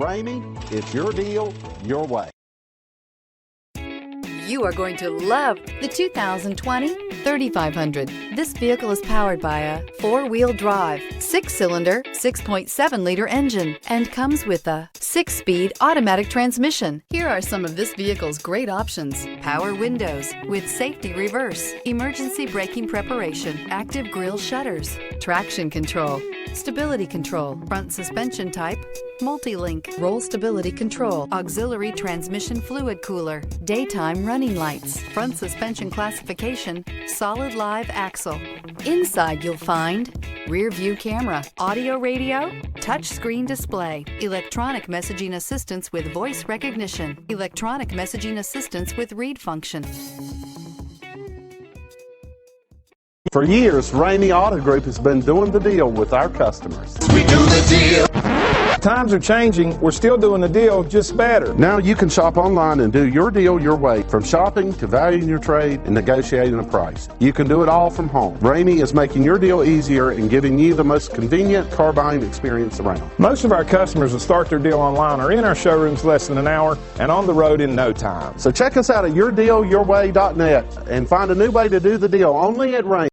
Ramey, it's your deal, your way. You are going to love the 2020 3500. This vehicle is powered by a 4-wheel drive, 6-cylinder, 6.7-liter engine, and comes with a 6-speed automatic transmission. Here are some of this vehicle's great options: power windows with safety reverse, emergency braking preparation, active grille shutters, traction control, stability control, front suspension type, multi-link, roll stability control, auxiliary transmission fluid cooler, daytime running lights, front suspension classification, solid live axle. Inside you'll find rear view camera, audio radio, touchscreen display, electronic messaging assistance with voice recognition, electronic messaging assistance with read function. For years, Ramey Auto Group has been doing the deal with our customers. We do the deal. Times are changing. We're still doing the deal, just better. Now you can shop online and do your deal your way, from shopping to valuing your trade and negotiating a price. You can do it all from home. Ramey is making your deal easier and giving you the most convenient car buying experience around. Most of our customers that start their deal online are in our showrooms less than an hour and on the road in no time. So check us out at yourdealyourway.net and find a new way to do the deal only at Ramey.